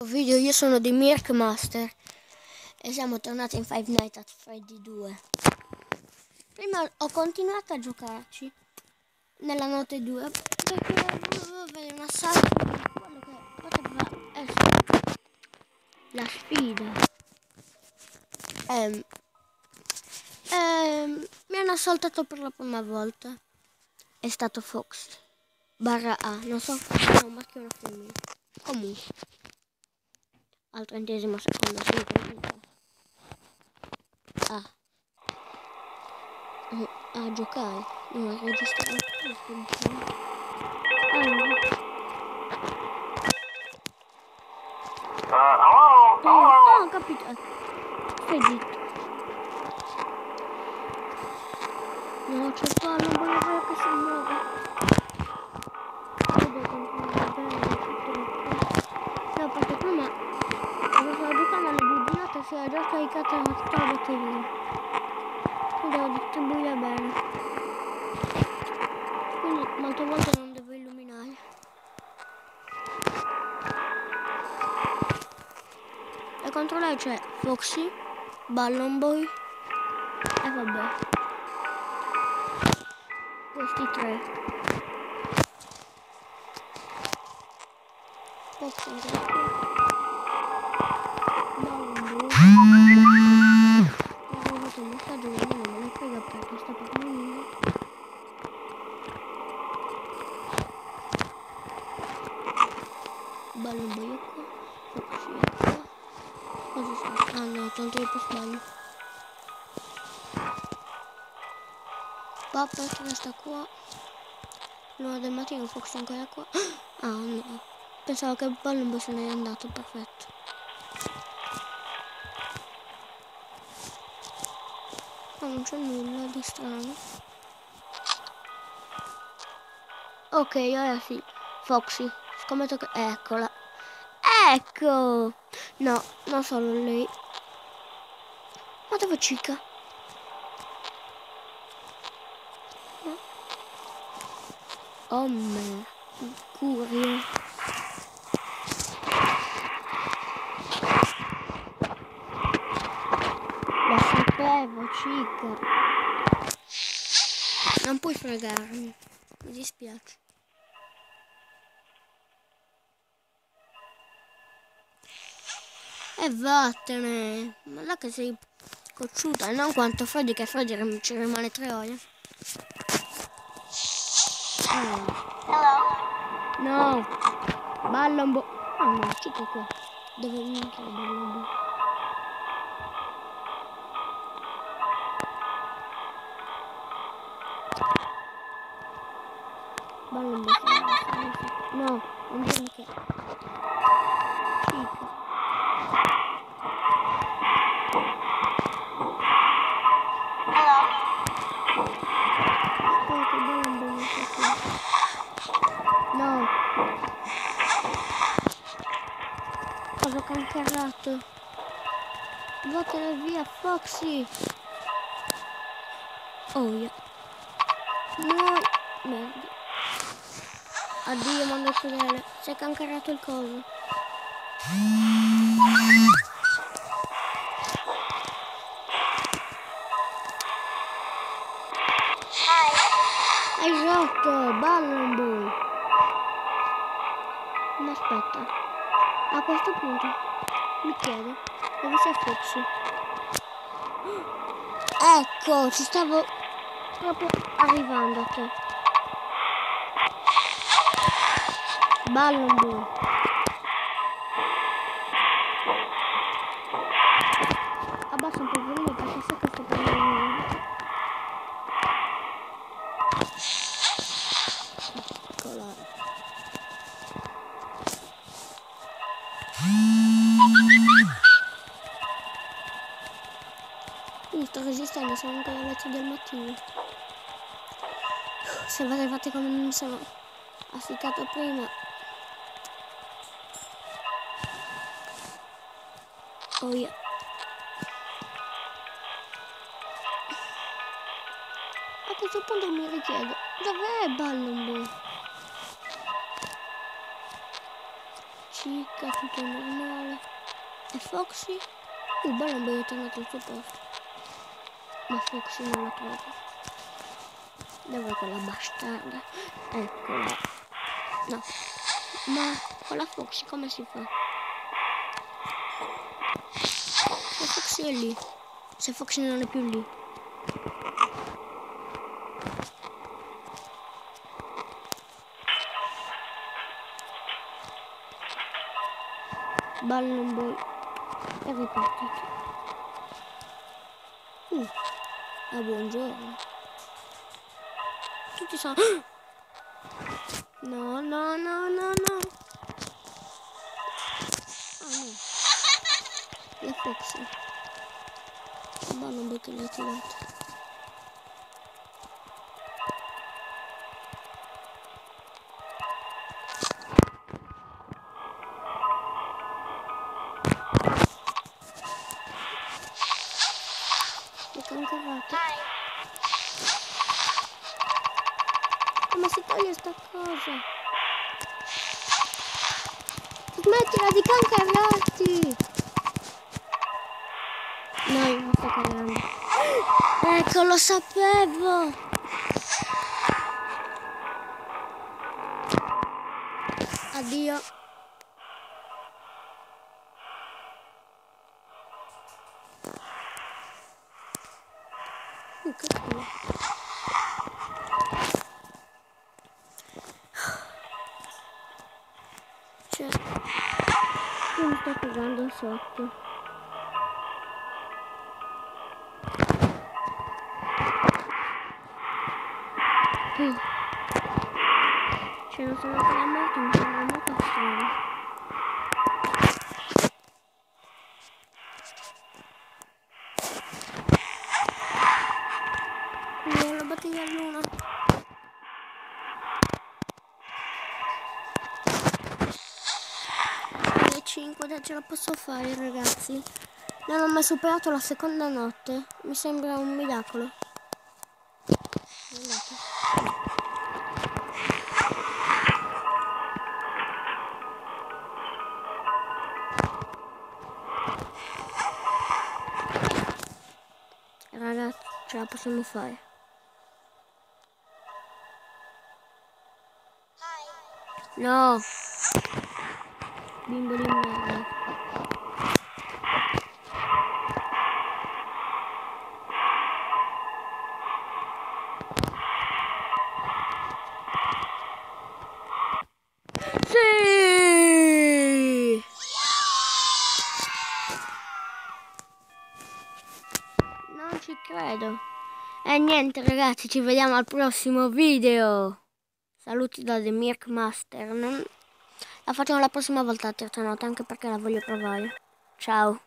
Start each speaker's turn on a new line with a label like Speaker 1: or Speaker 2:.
Speaker 1: Video, io sono di Mirk Master e siamo tornati in Five Nights at Freddy 2. Prima ho continuato a giocarci nella notte 2 perché volevo avere una sala di quello che poteva essere la sfida. Mi hanno ascoltato per la prima volta. È stato Fox barra A, non so se è un maschio o una femmina. Comunque al 30° secondo, sì, a giocare, non a registrare. Ho capito. Stai zitto. No, c'è il palo, non volevo che si muove. No, perché prima quando stavo giocando alle buginate si era già caricata la batteria. Quindi devo distribuire bene. Quindi molte volte non devo illuminare. E contro lei c'è Foxy, Ballon Boy e vabbè. Questi tre. Foxy Ballon Boy. Ho fatto un messaggio ma non me ne frega perché sta per morire. Ballon Boy è qua. Foxy è qua. Cosa sta? Ah no, ho tolto il sbaglio. Puppet resta qua. L'ora del mattino Foxy ancora qua. Ah no. Pensavo che il Ballon Boy se n'è andato, perfetto. Ma non c'è nulla di strano. Ok, ora sì. Foxy. Scommetto che... Eccola. Ecco! No, non solo lei. Ma dove Chica? No. Oh me. Curio. Lo sapevo, Chica. Non puoi fregarmi. Mi dispiace. E vattene. Ma là che sei cocciuta. E non quanto Freddy, che Freddy ci rimane 3 ore. No. Ballon Boy. Ah no, Chica qua. Dove minchia il Ballon Boy? Ballon Boy. No, non dirmi che... Chica. Aspetta, il Ballon Boy non c'è qui. No. Cosa cancarato? Vattene via, Foxy. Oh yeah. No. Merda. Addio, mondo crudele. Si è cancarato il coso. Hai rotto, Ballon Boy. Ma aspetta. A questo punto mi chiedo dove c'è Foxy. Ecco, ci stavo proprio arrivando a te. Ballon Boy. Abbassa un po' il volume perché so che sto parlando. Eccola. Sto resistendo, sono ancora alle 8 del mattino. Se avete fatto come mi sono affitato prima. Oh yeah. A questo punto mi richiedo, dov'è Ballon Boy? Chica, tutto normale. E Foxy? Balloon è tornato al suo posto. Ma Foxy non l'ha trovato. Dov'è quella bastarda? Eccola. No. Ma con la Foxy come si fa? Se Foxy è lì. Se Foxy non è più lì. Balloon Boy è ripartito. Buongiorno. Tutti sono... No, no, no, no, no. Ah no. La Foxy. Balloon Boy che l'ha tirato. Come si toglie sta cosa? Smettila di cancarrarti! No, io non sto caricando. Ecco, lo sapevo! Addio. Che culo. Cioè, io mi sto cagando sotto. Cioè, non sono ancora morto, mi sembra molto strano. La bottiglia luna. Le 5, ce la posso fare, ragazzi. Non ho mai superato la seconda notte. Mi sembra un miracolo. Guardate. Ragazzi, ce la possiamo fare. No! Bimbo di merda. Sì! Non ci credo. E niente ragazzi, ci vediamo al prossimo video. Saluti da The Mirk Master. La facciamo la prossima volta a terza notte, anche perché la voglio provare. Ciao.